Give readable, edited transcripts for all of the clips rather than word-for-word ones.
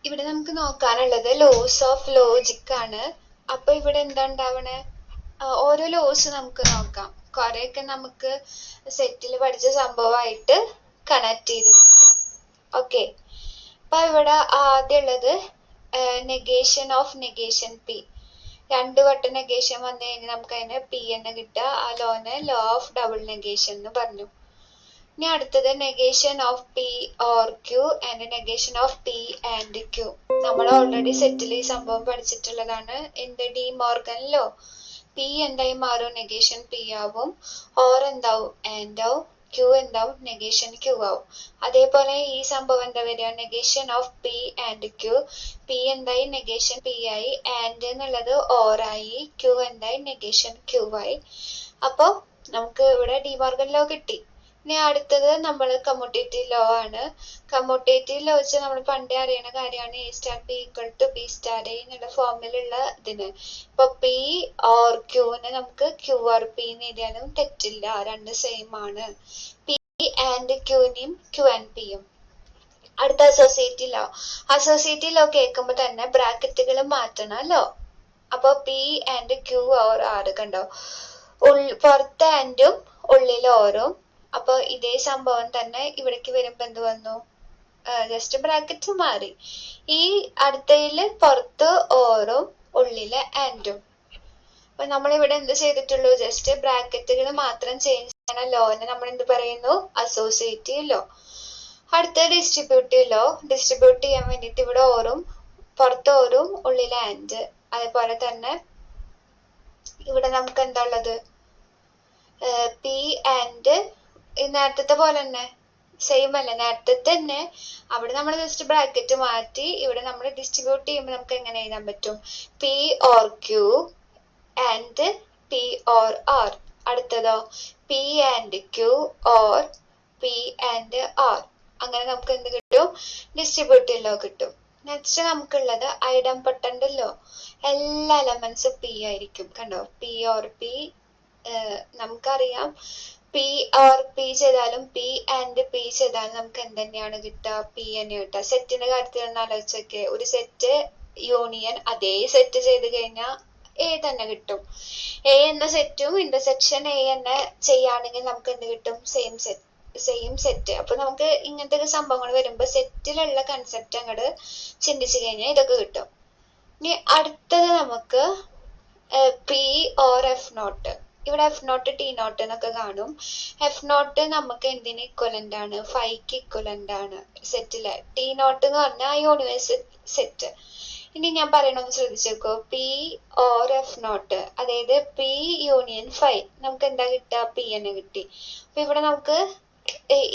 ഇവിടെ നമുക്ക് നോക്കാനുള്ളത് loss of logic ആണ്. അപ്പൊ ഇവിടെ എന്താ ഉണ്ടാവണേ? ഓരോ ലോസ് നമുക്ക് നോക്കാം. കുറെയൊക്കെ നമുക്ക് സെറ്റിൽ പഠിച്ച സംഭവമായിട്ട് കണക്ട് ചെയ്ത് വെക്കാം. ഓക്കെ, അപ്പൊ ഇവിടെ ആദ്യം ഉള്ളത് നെഗേഷൻ ഓഫ് നെഗേഷൻ പി. രണ്ട് വട്ടം നെഗേഷൻ വന്നു കഴിഞ്ഞാൽ നമുക്ക് അതിന് പി എന്ന് കിട്ടുക. ആ ലോനെ ലോ ഓഫ് ഡബിൾ നെഗേഷൻ എന്ന് പറഞ്ഞു. ഇനി അടുത്തത് negation of P or Q and negation of P and Q. നമ്മൾ ഓൾറെഡി സെറ്റിൽ ഈ സംഭവം പഠിച്ചിട്ടുള്ളതാണ്. എന്ത് ഡി മോർഗൻ ലോ. പി എന്തായി മാറും? നെഗേഷൻ പി ആവും. ഓർ എന്താവും? ആൻഡ് ആവും. ക്യൂ എന്താവും? നെഗേഷൻ ക്യൂ ആവും. അതേപോലെ ഈ സംഭവം എന്താ വരിക? Negation of P and Q. P എന്തായി? നെഗേഷൻ പി ആയി. ആൻഡ് എന്നുള്ളത് ഓർ ആയി. ക്യൂ എന്തായി? നെഗേഷൻ ക്യൂ ആയി. അപ്പൊ നമുക്ക് ഇവിടെ ഡിമോർഗൻ ലോ കിട്ടി. ഇനി അടുത്തത് നമ്മൾ കമ്മ്യൂട്ടേറ്റീവ് ലോ ആണ്. കമ്മ്യൂട്ടേറ്റീവ് ലോ വെച്ചാൽ നമ്മൾ പണ്ടേ അറിയുന്ന കാര്യമാണ്. A star P equal to B star A എന്നുള്ള ഫോമിലുള്ള ഇതിന്. ഇപ്പൊ പി ഓർ ക്യൂന് നമുക്ക് ക്യൂ ഓർ പി എന്ന് എഴുതിയാലും തെറ്റില്ല, രണ്ട് സെയിം ആണ്. പി ആൻഡ് ക്യൂനെയും ക്യൂ ആൻഡ് പിയും. അടുത്ത അസോസിയേറ്റീവ് ലോ. അസോസിയേറ്റീവ് ലോ കേൾക്കുമ്പോൾ തന്നെ ബ്രാക്കറ്റുകൾ മാറ്റണമല്ലോ. അപ്പൊ പി ആൻഡ് ക്യൂ ഓർ ആറ് കണ്ടോ? പുറത്ത് ആൻഡും ഉള്ളിൽ ഓറും. അപ്പൊ ഇതേ സംഭവം തന്നെ ഇവിടേക്ക് വരുമ്പോ എന്ത് വന്നു? ജസ്റ്റ് ബ്രാക്കറ്റ് മാറി. ഈ അടുത്തയില് പുറത്ത് ഓറും ഉള്ളില് ആൻഡും. അപ്പൊ നമ്മളിവിടെ എന്ത് ചെയ്തിട്ടുള്ളൂ? ജസ്റ്റ് ബ്രാക്കറ്റുകൾ മാത്രം ചേഞ്ച് ചെയ്യണ ലോനെ നമ്മൾ എന്ത് പറയുന്നു? Associative law. അടുത്ത ഡിസ്ട്രിബ്യൂട്ടീവ് ലോ. ഡിസ്ട്രിബ്യൂട്ട് ചെയ്യാൻ വേണ്ടിയിട്ട് ഇവിടെ ഓറും പുറത്ത് ഓറും ഉള്ളിൽ ആൻഡ്. അതേപോലെ തന്നെ ഇവിടെ നമുക്ക് എന്താ ഉള്ളത്? പി ആൻഡ് നേരത്തെ പോലെ തന്നെ സെയിം അല്ല. നേരത്തെ തന്നെ അവിടെ നമ്മൾ ജസ്റ്റ് ബ്രാക്കറ്റ് മാറ്റി. ഇവിടെ നമ്മൾ ഡിസ്ട്രിബ്യൂട്ട് ചെയ്യുമ്പോൾ നമുക്ക് എങ്ങനെ എഴുതാൻ പറ്റും? P or Q and P or R. അടുത്തതോ P and Q or P and R. അങ്ങനെ നമുക്ക് എന്ത് കിട്ടും? ഡിസ്ട്രിബ്യൂട്ടീവ് ലോ കിട്ടും. നെക്സ്റ്റ് നമുക്കുള്ളത് ഐഡംപൊട്ടന്റ് ലോ. എല്ലാ എലമെന്റ്സും പി ആയിരിക്കും. കണ്ടോ? P or P. നമുക്കറിയാം പി ഓർ പി ചെയ്താലും പി ആൻഡ് പി ചെയ്താലും നമുക്ക് എന്ത് തന്നെയാണ് കിട്ടുക? പി തന്നെ കിട്ടുക. സെറ്റിന്റെ കാര്യത്തിൽ ഒന്ന് ആലോചിച്ചൊക്കെ, ഒരു സെറ്റ് യൂണിയൻ അതേ സെറ്റ് ചെയ്ത് കഴിഞ്ഞാൽ എ തന്നെ കിട്ടും. എ എന്ന സെറ്റും ഇന്റർസെക്ഷൻ എ എന്നെ ചെയ്യുകയാണെങ്കിൽ നമുക്ക് എന്ത് കിട്ടും? Same set. അപ്പൊ നമുക്ക് ഇങ്ങനത്തെ സംഭവങ്ങൾ വരുമ്പോ സെറ്റിലുള്ള കൺസെപ്റ്റ് അങ്ങോട്ട് ചിന്തിച്ചു കഴിഞ്ഞാൽ ഇതൊക്കെ കിട്ടും. ഇനി അടുത്തത് നമുക്ക് പി ഓർ എഫ് നോട്ട്. ഇവിടെ എഫ് നോട്ട് ടി നോട്ട് എന്നൊക്കെ കാണും. എഫ് നോട്ട് നമുക്ക് എന്തിന് ഇക്വലന്റ് ആണ്? ഫൈക്ക് ഇക്വലന്റ് ആണ് സെറ്റിലെ. ടി നോട്ട് എന്ന് പറഞ്ഞാൽ യൂണിവേഴ്സൽ സെറ്റ്. ഇനി ഞാൻ പറയണമെന്ന് ശ്രദ്ധിച്ചേക്കോ. പി ഓർ എഫ് നോട്ട്, അതായത് പി യൂണിയൻ ഫൈ. നമുക്ക് എന്താ കിട്ടുക? പി എന്ന് കിട്ടി. അപ്പൊ ഇവിടെ നമുക്ക്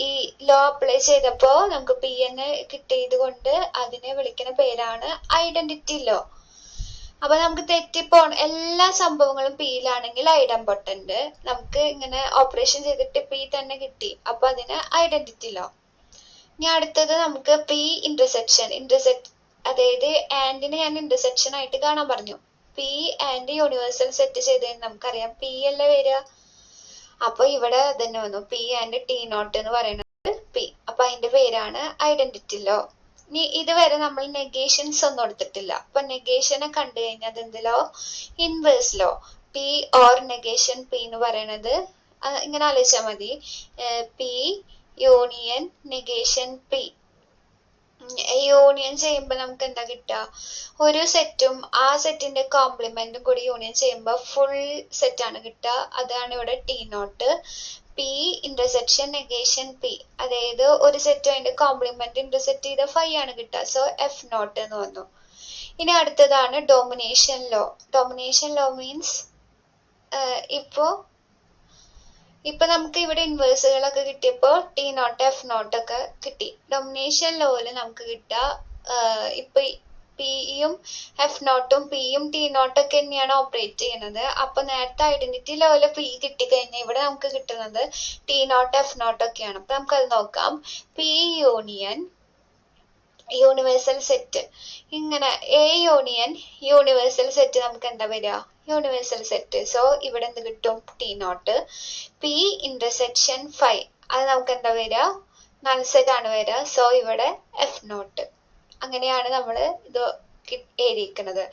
ഈ ലോ അപ്ലൈ ചെയ്തപ്പോ നമുക്ക് പി എന്ന് കിട്ടിയത് കൊണ്ട് അതിനെ വിളിക്കുന്ന പേരാണ് ഐഡന്റിറ്റി ലോ. അപ്പൊ നമുക്ക് തെറ്റിപ്പോണ എല്ലാ സംഭവങ്ങളും പിയിലാണെങ്കിൽ ഐഡംപൊട്ടന്റ്. നമുക്ക് ഇങ്ങനെ ഓപ്പറേഷൻ ചെയ്തിട്ട് പി തന്നെ കിട്ടി. അപ്പൊ അതിന് ഐഡന്റിറ്റി ലോ. ഇനി അടുത്തത് നമുക്ക് പി ഇന്റർസെക്ഷൻ. അതായത് ആൻഡിനെ ഞാൻ ഇന്റർസെക്ഷൻ ആയിട്ട് കാണാൻ പറഞ്ഞു. പി ആൻഡ് യൂണിവേഴ്സൽ സെറ്റ് ചെയ്ത് നമുക്കറിയാം പി അല്ലേ വരിക. അപ്പൊ ഇവിടെ തന്നെ വന്നു പി ആൻഡ് ടി നോട്ട് എന്ന് പറയുന്നത് പി. അപ്പൊ അതിന്റെ പേരാണ് ഐഡന്റിറ്റി ലോ. ഇനി ഇതുവരെ നമ്മൾ നെഗേഷൻസ് ഒന്നും എടുത്തിട്ടില്ല. അപ്പൊ നെഗേഷനെ കണ്ടു കഴിഞ്ഞാൽ അതെന്ത് law? Inverse law. P or negation P എന്ന് പറയണത് ഇങ്ങനെ ആലോചിച്ചാൽ മതി. P union negation P. Union ചെയ്യുമ്പോൾ നമുക്ക് എന്താ കിട്ടുക? ഒരു സെറ്റും ആ സെറ്റിന്റെ കോംപ്ലിമെന്റും കൂടി യൂണിയൻ ചെയ്യുമ്പോൾ ഫുൾ സെറ്റ് ആണ് കിട്ടുക. അതാണ് ഇവിടെ T naught. P intersection negation P, അതായത് ഒരു സെറ്റും അതിന്റെ കോംപ്ലിമെന്റ് ഇന്റർസെക്ട് ചെയ്ത ഫൈ ആണ് കിട്ടുക. സോ എഫ് നോട്ട് എന്ന് വന്നു. ഇനി അടുത്തതാണ് domination law. Domination law means ഇപ്പൊ നമുക്ക് ഇവിടെ ഇൻവേഴ്സുകളൊക്കെ കിട്ടിയപ്പോ ടി നോട്ട് എഫ് നോട്ട് ഒക്കെ കിട്ടി. ഡൊമിനേഷൻ ലോയില് നമുക്ക് കിട്ടുക ഇപ്പൊ പിയും എഫ് നോട്ടും പിയും ടി നോട്ടും ഒക്കെ തന്നെയാണ് ഓപ്പറേറ്റ് ചെയ്യുന്നത്. അപ്പൊ നേരത്തെ ഐഡന്റിറ്റി ലോയില് പി കിട്ടിക്കഴിഞ്ഞാൽ ഇവിടെ നമുക്ക് കിട്ടുന്നത് ടി നോട്ട് എഫ് നോട്ട് ഒക്കെയാണ്. അപ്പൊ നമുക്കത് നോക്കാം. P union universal set. ഇങ്ങനെ എ യൂണിയൻ യൂണിവേഴ്സൽ സെറ്റ് നമുക്ക് എന്താ വരിക? Universal set. സോ ഇവിടെ എന്ത് കിട്ടും? T naught. P intersection phi, അത് നമുക്ക് എന്താ വരിക? നൾ സെറ്റ് ആണ് വരിക. സോ ഇവിടെ എഫ് നോട്ട്. അങ്ങനെ അങ്ങനെയാണ് നമ്മൾ ഇത് എഴുതിയിരിക്കുന്നത്.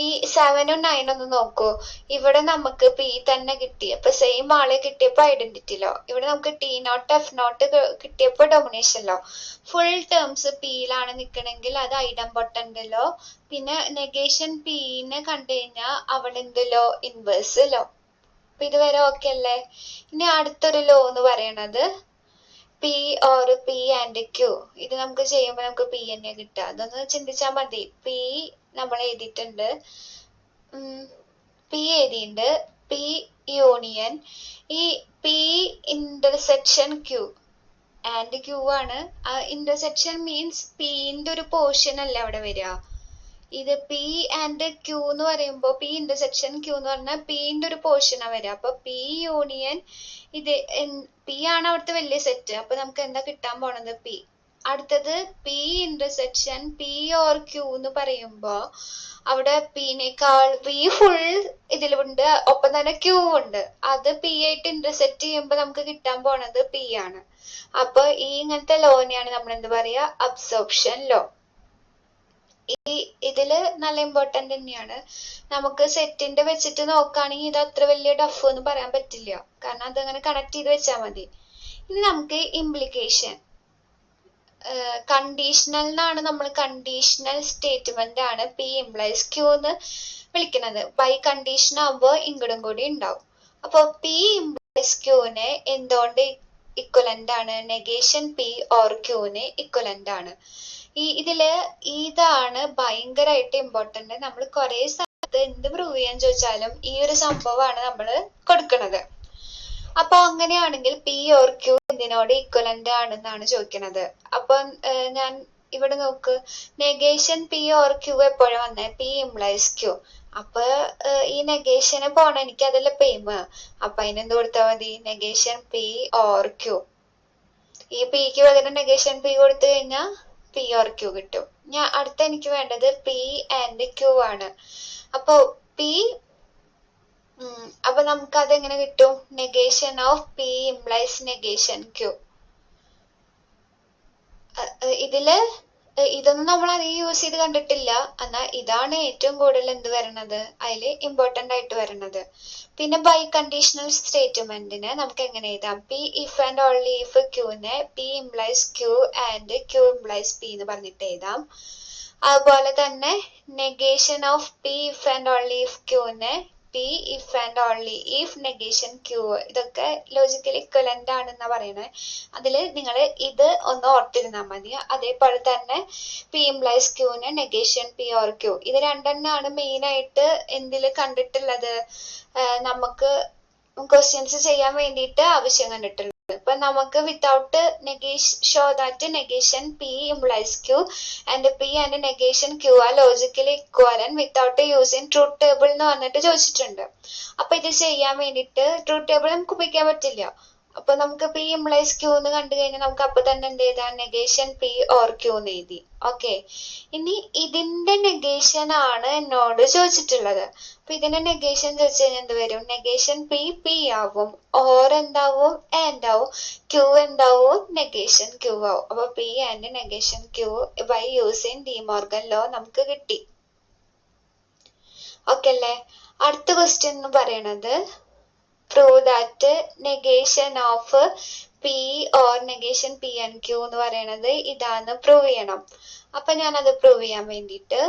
ഈ 7ഉം 9ഉം ഒന്ന് നോക്കൂ. ഇവിടെ നമുക്ക് പി തന്നെ കിട്ടി. അപ്പൊ സെയിം ആളെ കിട്ടിയപ്പോ ഐഡന്റിറ്റി ലോ. ഇവിടെ നമുക്ക് ടി നോട്ട് എഫ് നോട്ട് കിട്ടിയപ്പോ ഡൊമിനേഷൻ ലോ. ഫുൾ ടേംസ് പിയിലാണ് നിൽക്കണമെങ്കിൽ അത് ഐഡംപൊട്ടന്റ് ലോ. പിന്നെ നെഗേഷൻ പിനെ കണ്ടു കഴിഞ്ഞാൽ അവിടെ എന്ത് ലോ? Inverse law. അപ്പൊ ഇതുവരെ ഓക്കെ അല്ലേ? ഇനി അടുത്തൊരു ലോ എന്ന് പറയണത് P or P and Q. ഇത് നമുക്ക് ചെയ്യുമ്പോൾ നമുക്ക് പി തന്നെ കിട്ടുക. അതൊന്ന് ചിന്തിച്ചാൽ മതി. പി നമ്മൾ എഴുതിയിട്ടുണ്ട്, പി എഴുതിയിട്ടുണ്ട്, പി യൂണിയൻ. ഈ P intersection Q and Q ആണ്. ഇന്റർസെക്ഷൻ മീൻസ് പിന്റെ ഒരു പോർഷൻ അല്ല അവിടെ വരിക. ഇത് പി ആൻഡ് ക്യൂ എന്ന് പറയുമ്പോൾ പി ഇന്റർസെക്ഷൻ ക്യൂ എന്ന് പറഞ്ഞാൽ പിന്റെ ഒരു പോർഷനാ വരിക. അപ്പൊ പി യൂണിയൻ ഇത് പി ആണ് അവിടുത്തെ വലിയ സെറ്റ്. അപ്പൊ നമുക്ക് എന്താ കിട്ടാൻ പോണത്? പി. അടുത്തത് P intersection P or Q എന്ന് പറയുമ്പോ അവിടെ പിനേക്കാൾ പി ഫുൾ ഇതിലുണ്ട്, ഒപ്പം തന്നെ ക്യൂ ഉണ്ട്. അത് പി ആയിട്ട് ഇന്റർസെക്ട് ചെയ്യുമ്പോൾ നമുക്ക് കിട്ടാൻ പോണത് പി ആണ്. അപ്പൊ ഈ ഇങ്ങനത്തെ ലോനെയാണ് നമ്മൾ എന്ത് പറയാ? Absorption law. ഇതില് നല്ല ഇമ്പോർട്ടന്റ് തന്നെയാണ്. നമുക്ക് സെറ്റിന്റെ വെച്ചിട്ട് നോക്കുകയാണെങ്കിൽ ഇത് അത്ര വലിയ ടഫ് എന്ന് പറയാൻ പറ്റില്ല, കാരണം അതങ്ങനെ കണക്ട് ചെയ്ത് വെച്ചാൽ മതി. ഇനി നമുക്ക് ഇംപ്ലിക്കേഷൻ. കണ്ടീഷണൽ എന്നാണ് നമ്മൾ കണ്ടീഷണൽ സ്റ്റേറ്റ്മെന്റ് ആണ് പി ഇംപ്ലൈസ് ക്യൂ എന്ന് വിളിക്കുന്നത്. ബൈ കണ്ടീഷൻ ആകുമ്പോൾ ഇങ്ങടും കൂടി ഉണ്ടാവും. അപ്പൊ പി ഇംപ്ലൈസ് ക്യൂന് എന്തുകൊണ്ട് ഇക്വലന്റ് ആണ്? നെഗേഷൻ പി ഓർ ക്യൂന് ഇക്വലന്റ് ആണ്. ഇതില് ഇതാണ് ഭയങ്കരമായിട്ട് ഇമ്പോർട്ടന്റ്. നമ്മൾ കുറെ സ്ഥലത്ത് എന്ത് പ്രൂവ് ചെയ്യാൻ ചോദിച്ചാലും ഈ ഒരു സംഭവമാണ് നമ്മൾ കൊടുക്കുന്നത്. അപ്പൊ അങ്ങനെയാണെങ്കിൽ പി ഓർ ക്യൂ ഇതിനോട് ഇക്വലന്റ് ആണെന്നാണ് ചോദിക്കുന്നത്. അപ്പൊ ഞാൻ ഇവിടെ നോക്ക്, നെഗേഷൻ പി ഓർ ക്യൂ എപ്പോഴും വന്നേ? P implies Q. അപ്പൊ ഈ നെഗേഷന് പോണ എനിക്ക് അതല്ല പെയിം. അപ്പൊ അതിനെന്ത് കൊടുത്താൽ മതി? Negation P or Q. ഈ പിക്ക് പകരം നെഗേഷൻ പി കൊടുത്തു കഴിഞ്ഞാൽ പി ഓർ ക്യൂ കിട്ടും. ഞാൻ അടുത്ത എനിക്ക് വേണ്ടത് പി ആൻഡ് ക്യൂ ആണ്. അപ്പൊ പി അപ്പൊ നമുക്ക് അതെങ്ങനെ കിട്ടും? Negation of P implies negation Q. ഇതില് ഇതൊന്നും നമ്മൾ അധികം യൂസ് ചെയ്ത് കണ്ടിട്ടില്ല. എന്നാൽ ഇതാണ് ഏറ്റവും കൂടുതൽ എന്ത് വരണത്? അതില് ഇമ്പോർട്ടന്റ് ആയിട്ട് വരണത്. പിന്നെ ബൈ കണ്ടീഷണൽ സ്റ്റേറ്റ്മെന്റിന് നമുക്ക് എങ്ങനെ എഴുതാം? P if and only if ക്യൂനെ P implies Q and Q implies P എന്ന് പറഞ്ഞിട്ട് എഴുതാം. അതുപോലെ തന്നെ negation of P if and only if ക്യൂനെ P if and only if negation Q. ഇതൊക്കെ ലോജിക്കലി ഇക്വലന്റ് ആണെന്നാ പറയണേ. അതില് നിങ്ങൾ ഇത് ഒന്ന് ഓർത്തിരുന്നാൽ മതി. അതേപോലെ തന്നെ പി ഇംപ്ലൈസ് ക്യൂന് നെഗേഷൻ പി ഓർ ക്യൂ. ഇത് രണ്ടെണ്ണമാണ് മെയിൻ ആയിട്ട് എന്തില് കണ്ടിട്ടുള്ളത്, നമുക്ക് ക്വസ്റ്റ്യൻസ് ചെയ്യാൻ വേണ്ടിയിട്ട് ആവശ്യം കണ്ടിട്ടുള്ളത്. ഇപ്പൊ നമുക്ക് without show that negation P implies Q and P and negation Q are logically equivalent without using truth table എന്ന് പറഞ്ഞിട്ട് ചോദിച്ചിട്ടുണ്ട്. അപ്പൊ ഇത് ചെയ്യാൻ വേണ്ടിയിട്ട് ട്രൂത്ത് ടേബിൾ നമുക്ക് ഉപയോഗിക്കാൻ പറ്റില്ല. അപ്പൊ നമുക്ക് പി ഇംപ്ലൈസ് ക്യൂ എന്ന് കണ്ടു കഴിഞ്ഞാൽ നമുക്ക് അപ്പൊ തന്നെ എന്ത് ചെയ്താൽ? നെഗേഷൻ പി ഓർ ക്യൂ എന്ന് എഴുതി. ഓക്കെ, ഇനി ഇതിന്റെ നെഗേഷൻ ആണ് എന്നോട് ചോദിച്ചിട്ടുള്ളത്. അപ്പൊ ഇതിന്റെ നെഗേഷൻ ചോദിച്ചു കഴിഞ്ഞാൽ എന്ത് വരും? നെഗേഷൻ പി പി ആവും, ഓർ എന്താവും? ആൻഡ് ആവും, ക്യൂ എന്താവും? നെഗേഷൻ ക്യൂ ആവും. അപ്പൊ P and negation Q by using De Morgan law നമുക്ക് കിട്ടി. ഓക്കെ അല്ലേ? അടുത്ത ക്വസ്റ്റ്യൻ എന്ന് പറയണത് prove that negation of P or negation P and Q എന്ന് പറയണത് ഇതാന്ന് പ്രൂവ് ചെയ്യണം. അപ്പൊ ഞാൻ അത് പ്രൂവ് ചെയ്യാൻ വേണ്ടിയിട്ട്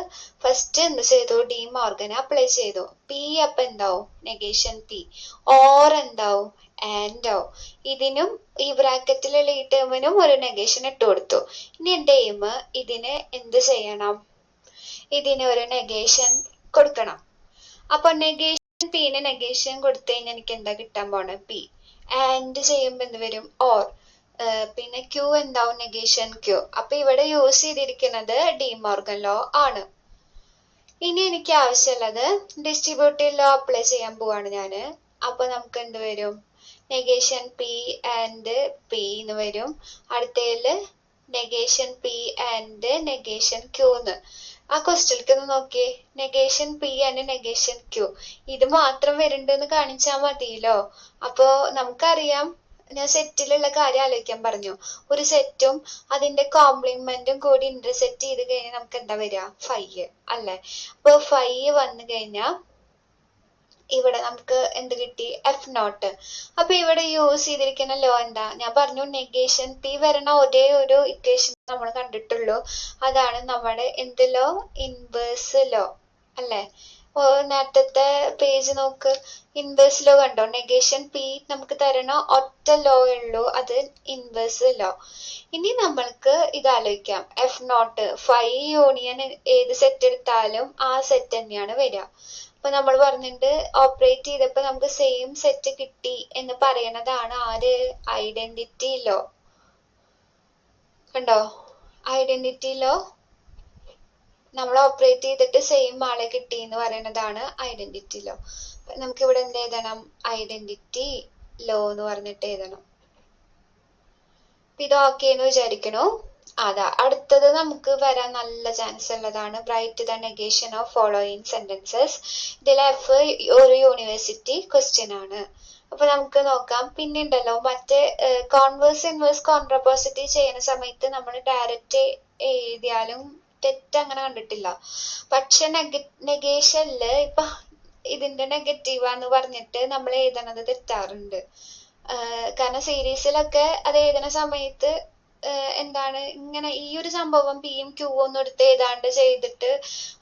ഫസ്റ്റ് എന്ത് ചെയ്തു? ഡി മോർഗൻ അപ്ലൈ ചെയ്തു. പി അപ്പൊ എന്താവും? Negation P. ഓർ എന്താവും? ആൻഡ് ആവും. ഇതിനും ഈ ബ്രാക്കറ്റിലുള്ള ഈ ടേമിനും ഒരു നെഗേഷൻ ഇട്ട് കൊടുത്തു. ഇനി എന്റെ എയിം ഇതിന് എന്ത് ചെയ്യണം? ഇതിന് ഒരു നെഗേഷൻ കൊടുക്കണം. അപ്പൊ നെഗേഷൻ പിന് നെഗേഷൻ കൊടുത്തു കഴിഞ്ഞാൽ എനിക്ക് എന്താ കിട്ടാൻ പോണ? പി. ആൻഡ് ചെയ്യുമ്പോ എന്ത് വരും? ഓർ. പിന്നെ ക്യൂ എന്താവും? Negation Q. അപ്പൊ ഇവിടെ യൂസ് ചെയ്തിരിക്കുന്നത് ഡി മോർഗൻ ലോ ആണ്. ഇനി എനിക്ക് ആവശ്യമുള്ളത് ഡിസ്ട്രിബ്യൂട്ടീവ് ലോ അപ്ലൈ ചെയ്യാൻ പോവാണ് ഞാന്. അപ്പൊ നമുക്ക് എന്ത് വരും? നെഗേഷൻ പി ആൻഡ് പി എന്ന് വരും. അടുത്തതില് negation P and negation Q എന്ന്. ആ ക്വസ്റ്റ്യനിലേക്ക് ഒന്ന് നോക്കിയേ. Negation P and negation Q ഇത് മാത്രം വരുന്നുണ്ടെന്ന് കാണിച്ചാൽ മതിയല്ലോ. അപ്പോ നമുക്കറിയാം ഞാൻ സെറ്റിലുള്ള കാര്യം ആലോചിക്കാൻ പറഞ്ഞു. ഒരു സെറ്റും അതിന്റെ കോംപ്ലിമെന്റും കൂടി ഇന്റർസെക്ട് ചെയ്ത് കഴിഞ്ഞാൽ നമുക്ക് എന്താ വരിക? 5 അല്ലെ? അപ്പൊ 5 വന്നു കഴിഞ്ഞാൽ ഇവിടെ നമുക്ക് എന്ത് കിട്ടി? F0. അപ്പൊ ഇവിടെ യൂസ് ചെയ്തിരിക്കുന്ന ലോ എന്താ? ഞാൻ പറഞ്ഞു നെഗേഷൻ പി വരണ ഒരേ ഒരു ഇക്വേഷൻ നമ്മൾ കണ്ടിട്ടുള്ളൂ. അതാണ് നമ്മുടെ എന്ത് ലോ? ഇൻവേഴ്സ് ലോ അല്ലെ? നേരത്തെ പേജ് നോക്ക്, ഇൻവേഴ്സ് ലോ കണ്ടോ? നെഗേഷൻ പി നമുക്ക് തരണ ഒറ്റ ലോ ഉള്ളൂ, അത് ഇൻവേഴ്സ് ലോ. ഇനി നമ്മൾക്ക് ഇത് ആലോചിക്കാം. F0 5 യൂണിയൻ ഏത് സെറ്റ് എടുത്താലും ആ സെറ്റ് തന്നെയാണ് വരിക. അപ്പൊ നമ്മൾ പറഞ്ഞിട്ട് ഓപ്പറേറ്റ് ചെയ്തപ്പോ നമുക്ക് സെയിം സെറ്റ് കിട്ടി എന്ന് പറയണതാണ് ആര്? Identity law. കണ്ടോ? ഐഡന്റിറ്റി ലോ നമ്മൾ ഓപ്പറേറ്റ് ചെയ്തിട്ട് സെയിം ആളെ കിട്ടി എന്ന് പറയുന്നതാണ് ഐഡന്റിറ്റി ലോ. നമുക്ക് ഇവിടെ എന്ത് എഴുതണം? ഐഡന്റിറ്റി ലോ എന്ന് പറഞ്ഞിട്ട് എഴുതണം. ഇത് ഓക്കെ എന്ന് വിചാരിക്കണു. അതാ അടുത്തത് നമുക്ക് വരാൻ നല്ല ചാൻസ് ഉള്ളതാണ്. Write the negation of following sentences. ഇതിൽ എഫ് ഒരു യൂണിവേഴ്സിറ്റി ക്വസ്റ്റ്യൻ ആണ്. അപ്പൊ നമുക്ക് നോക്കാം. പിന്നെ ഉണ്ടല്ലോ മറ്റേ കോൺവേഴ്സ് ഇൻവേഴ്സ് കോൺട്രാപോസിറ്റീവ് ചെയ്യുന്ന സമയത്ത് നമ്മൾ ഡയറക്റ്റ് എഴുതിയാലും തെറ്റ് അങ്ങനെ കണ്ടിട്ടില്ല. പക്ഷെ നെഗേഷനില് ഇപ്പൊ ഇതിന്റെ നെഗറ്റീവാന്ന് പറഞ്ഞിട്ട് നമ്മൾ എഴുതണത് തെറ്റാറുണ്ട്. കാരണം സീരീസിലൊക്കെ അത് എഴുതുന്ന സമയത്ത് എന്താണ് ഇങ്ങനെ ഈ ഒരു സംഭവം പിയും ക്യൂവും ഒന്നും എടുത്ത് എഴുതാണ്ട് ചെയ്തിട്ട്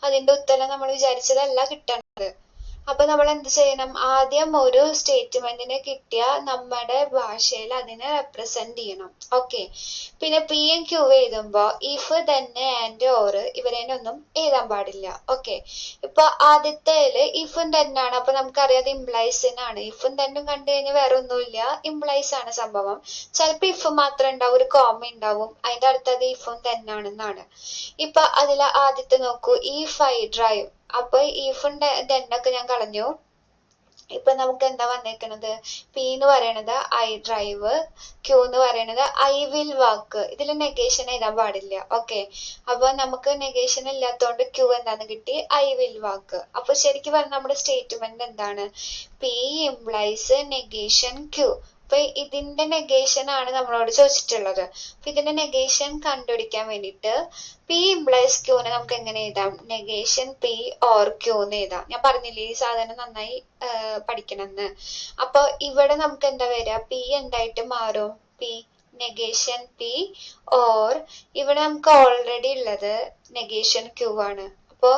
അതിന്റെ ഉത്തരം നമ്മൾ വിചാരിച്ചതല്ല കിട്ടണത്. അപ്പൊ നമ്മൾ എന്ത് ചെയ്യണം? ആദ്യം ഒരു സ്റ്റേറ്റ്മെന്റിനെ കിട്ടിയ നമ്മുടെ ഭാഷയിൽ അതിനെ റെപ്രസെന്റ് ചെയ്യണം. ഓക്കെ. പിന്നെ പി എം ക്യൂ എഴുതുമ്പോ ഇഫ് തന്നെ ആൻഡ് ഓർ ഇവരേനൊന്നും എഴുതാൻ പാടില്ല. ഓക്കെ. ഇപ്പൊ ആദ്യത്തേല് ഇഫും തന്നെയാണ്. അപ്പൊ നമുക്കറിയാം ഇംപ്ലൈസിനാണ്. ഇഫും തന്നും കണ്ടു കഴിഞ്ഞാൽ വേറെ ഒന്നുമില്ല, ഇംപ്ലൈസ് ആണ് സംഭവം. ചിലപ്പോ ഇഫ് മാത്രം ഉണ്ടാവും, ഒരു കോമ ഉണ്ടാവും, അതിന്റെ അടുത്തത് ഇഫും തന്നെയാണെന്നാണ്. ഇപ്പൊ അതിലെ ആദ്യത്തെ നോക്കൂ, ഇഫ് ഐ ഡ്രൈവ്. അപ്പൊ ഇഫും തന്നൊക്കെ ഞാൻ കളഞ്ഞു. ഇപ്പൊ നമുക്ക് എന്താ വന്നേക്കണത്? പി എന്ന് പറയണത് ഐ ഡ്രൈവ്, ക്യൂ എന്ന് പറയണത് ഐ വിൽ വാക്ക്. ഇതിൽ നെഗേഷൻ എഴുതാൻ പാടില്ല. ഓക്കെ. അപ്പൊ നമുക്ക് നെഗേഷൻ ഇല്ലാത്തോണ്ട് ക്യൂ എന്താന്ന് കിട്ടി? I will walk. അപ്പൊ ശരിക്കും പറഞ്ഞാൽ നമ്മുടെ സ്റ്റേറ്റ്മെന്റ് എന്താണ്? P implies negation Q. അപ്പൊ ഇതിന്റെ നെഗേഷൻ ആണ് നമ്മളോട് ചോദിച്ചിട്ടുള്ളത്. അപ്പൊ ഇതിന്റെ നെഗേഷൻ കണ്ടുപിടിക്കാൻ വേണ്ടിയിട്ട് പി ഇംപ്ലൈസ് ക്യൂനെ നമുക്ക് എങ്ങനെ എഴുതാം? നെഗേഷൻ പി ഓർ ക്യൂ എന്ന് എഴുതാം. ഞാൻ പറഞ്ഞില്ലേ ഈ സാധനം നന്നായി പഠിക്കണമെന്ന്. അപ്പൊ ഇവിടെ നമുക്ക് എന്താ വരിക? പി എന്തായിട്ട് മാറും? പി നെഗേഷൻ പി ഓർ ഇവിടെ നമുക്ക് ഓൾറെഡി ഉള്ളത് നെഗേഷൻ ക്യൂ ആണ്. അപ്പൊ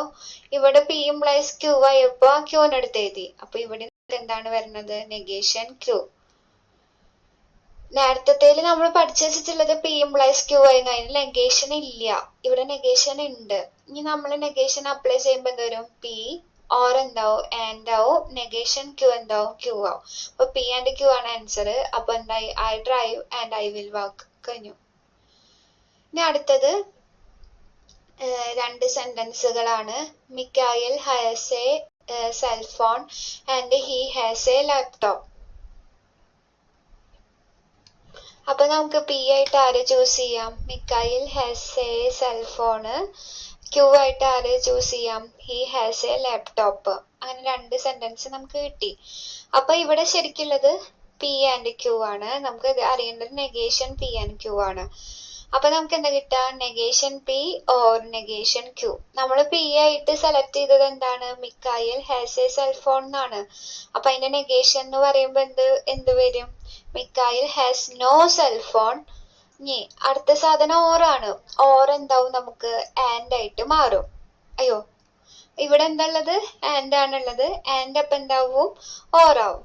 ഇവിടെ പി ഇംപ്ലൈസ് ക്യൂ ആയപ്പോ ക്യൂനെടുത്ത് എഴുതി. അപ്പൊ ഇവിടെ എന്താണ് വരുന്നത്? Negation Q. നേരത്തേല് നമ്മൾ പഠിച്ചു വെച്ചിട്ടുള്ളത് പി ഇംപ്ലൈസ് ക്യൂ ആയിരുന്നു. അതിന് നെഗേഷൻ ഇല്ല, ഇവിടെ നെഗേഷൻ ഉണ്ട്. ഇനി നമ്മൾ നെഗേഷൻ അപ്ലൈ ചെയ്യുമ്പോ എന്ത് വരും? പി ഓർ എന്താവും? ആൻഡ് ആവും. നെഗേഷൻ ക്യൂ എന്താവും? ക്യൂ ആവും. അപ്പൊ പി ആൻഡ് ക്യൂ ആണ് ആൻസർ. അപ്പൊ എന്തായി? I drive and I will walk. കഴിഞ്ഞു. ഇനി അടുത്തത് രണ്ട് സെന്റൻസുകളാണ്. Miguel has a cellphone and he has a laptop. അപ്പൊ നമുക്ക് പി ആയിട്ട് ആര് ചൂസ് ചെയ്യാം? Miguel has a cellphone. Q ആയിട്ട് ആര് ചൂസ് ചെയ്യാം? He has a laptop. അങ്ങനെ രണ്ട് സെന്റൻസ് നമുക്ക് കിട്ടി. അപ്പൊ ഇവിടെ ശരിക്കുള്ളത് പി ആൻഡ് ക്യൂ ആണ്. നമുക്ക് അറിയേണ്ടത് നെഗേഷൻ പി ആൻഡ് ക്യൂ ആണ്. അപ്പൊ നമുക്ക് എന്താ കിട്ടുക? Negation P or negation Q. നമ്മൾ പി ആയിട്ട് സെലക്ട് ചെയ്തത് എന്താണ്? മിക്കായിൽ ഹാസ് എ സെൽഫോൺ എന്നാണ്. അപ്പൊ അതിന്റെ നെഗേഷൻ എന്ന് പറയുമ്പോ എന്ത് വരും? മിക്കായിൽ ഹാസ് നോ സെൽഫോൺ. ഇനി അടുത്ത സാധനം ഓർ ആണ്. ഓർ എന്താവും? നമുക്ക് ആൻഡ് ആയിട്ട് മാറും. അയ്യോ, ഇവിടെ എന്താ ഉള്ളത്? ആൻഡ് ആണുള്ളത്. ആൻഡ് അപ്പൊ എന്താവും? ഓർ ആവും.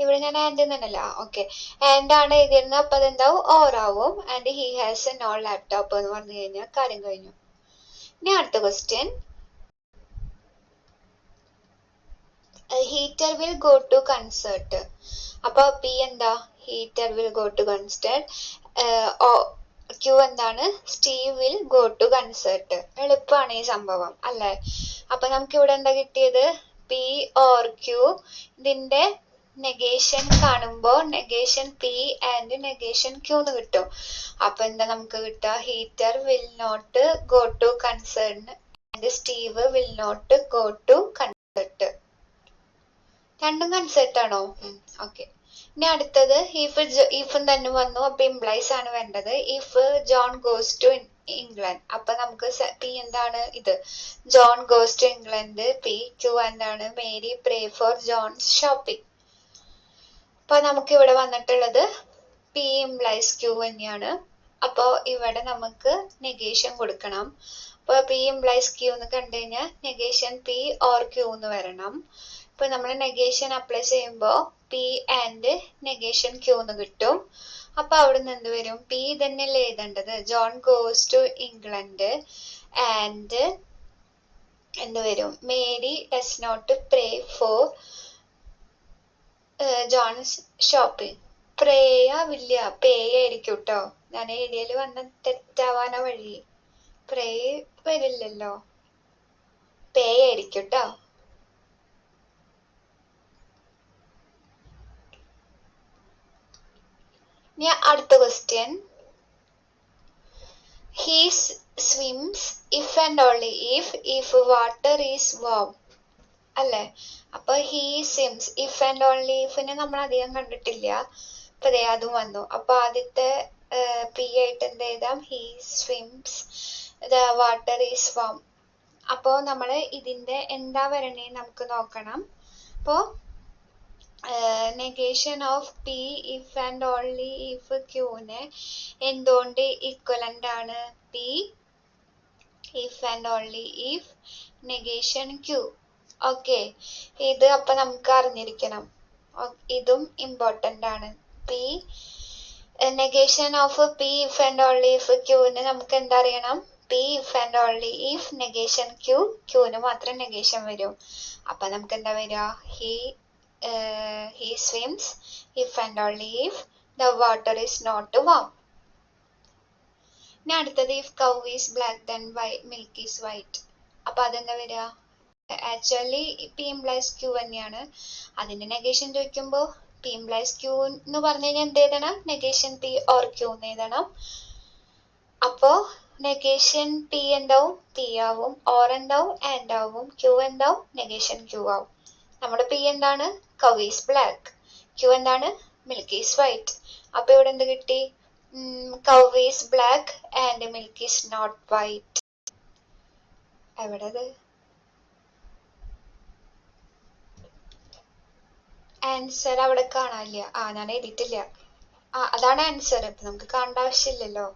ഇവിടെ ഞാൻ ആൻഡ് എന്നല്ല. ഓക്കെ. ആൻഡ് ആണ് എഴുതിയിരുന്നത്. അപ്പൊ അതെന്താവും? ഓർ ആവും. And he has a no laptop എന്ന് പറഞ്ഞു കഴിഞ്ഞാൽ കാര്യം കഴിഞ്ഞു. ഇനി അടുത്ത question. Heather will go to concert. അപ്പൊ പി എന്താ? Heather will go to concert. Q എന്താണ്? Steve will go to concert. എളുപ്പമാണ് ഈ സംഭവം അല്ലേ? അപ്പൊ നമുക്ക് ഇവിടെ എന്താ കിട്ടിയത്? P or Q. ഇതിന്റെ നെഗേഷൻ കാണുമ്പോ negation P and negation Q എന്ന് കിട്ടും. അപ്പൊ എന്താ നമുക്ക് കിട്ടുക? Heather will not go to concert and Steve will not go to concert. രണ്ടും കൺസേർട്ട് ആണോ? ഓക്കെ. ഇനി അടുത്തത് ഇഫും തന്നെ വന്നു. അപ്പൊ ഇംപ്ലൈസ് ആണ് വേണ്ടത്. If John goes to England, അപ്പൊ നമുക്ക് പി എന്താണ്? ഇത് John goes to England. P. Q എന്താണ്? Mary pray for John's shopping. അപ്പൊ നമുക്ക് ഇവിടെ വന്നിട്ടുള്ളത് പി ഇംപ്ലൈസ് ക്യൂ തന്നെയാണ്. അപ്പൊ ഇവിടെ നമുക്ക് നെഗേഷൻ കൊടുക്കണം. അപ്പൊ പി ഇംപ്ലൈസ് ക്യൂ എന്ന് കണ്ടു കഴിഞ്ഞാൽ നെഗേഷൻ പി ഓർ ക്യൂ എന്ന് വരണം. ഇപ്പൊ നമ്മൾ നെഗേഷൻ അപ്ലൈ ചെയ്യുമ്പോ പി ആൻഡ് നെഗേഷൻ ക്യൂ എന്ന് കിട്ടും. അപ്പൊ അവിടെ നിന്ന് എന്ത് വരും? പി തന്നെയല്ലേ എഴുതേണ്ടത്? John goes to England and എന്ത് വരും? Mary does not pray for John's shopping. പ്രേയാവില്ല, പേ ആയിരിക്കും കേട്ടോ. ഞാൻ ഏരിയയിൽ വന്ന തെറ്റാവാനാ വഴി. പ്രേ വരില്ലല്ലോ, പേ ആയിരിക്കും കേട്ടോ. ഇനി അടുത്ത question. He swims if and only if water is warm അല്ലേ? അപ്പൊ he swims, if and only ഇഫിനെ നമ്മൾ അധികം കണ്ടിട്ടില്ല. അപ്പൊ ദേ അതും വന്നു. അപ്പൊ ആദ്യത്തെ പി ആയിട്ട് എന്ത് എഴുതാം? He swims the water is warm. അപ്പോ നമ്മള് ഇതിന്റെ എന്താ വരണേ നമുക്ക് നോക്കണം. അപ്പോ negation of P if and only if ക്യൂന് എന്തുകൊണ്ട് ഇക്വലന്റ് ആണ്? P if and only if negation Q. Okay, ഇത് അപ്പൊ നമുക്ക് അറിഞ്ഞിരിക്കണം. ഇതും ഇമ്പോർട്ടന്റ് ആണ്. P negation of P if and only if ക്യൂന് നമുക്ക് എന്താ അറിയണം? P if and only if negation Q, ക്യൂന് മാത്രം നെഗേഷൻ വരും. അപ്പൊ നമുക്ക് എന്താ വരിക? he swims if and only if the water is not warm. ഇനി അടുത്തത് if cow is black then milk is white. അപ്പൊ അതെന്താ വരിക? ആക്ച്വലി പി ഇംപ്ലൈസ് ക്യൂ തന്നെയാണ്. അതിന്റെ നെഗേഷൻ ചോദിക്കുമ്പോ പി ഇംപ്ലൈസ് ക്യൂ എന്ന് പറഞ്ഞു കഴിഞ്ഞാൽ എന്ത് എഴുതണം? നെഗേഷൻ പി ഓർ ക്യൂ എന്ന് എഴുതണം. അപ്പോ നെഗേഷൻ പി എന്താവും? പി ആവും. ഓർ എന്താവും? ആൻഡ് ആവും. ക്യൂ എന്താവും? നെഗേഷൻ ക്യൂ ആവും. നമ്മുടെ പി എന്താണ്? Cow is black. ക്യൂ എന്താണ്? Milk is white. അപ്പൊ ഇവിടെ എന്ത് കിട്ടി? Cow is black and milk is not white. എവിടത്? ആൻസർ അവിടെ കാണാനില്ല. ഞാൻ എഴുതിയിട്ടില്ല. അതാണ് ആൻസർ. ഇപ്പൊ നമുക്ക് കാണേണ്ട ആവശ്യമില്ലല്ലോ.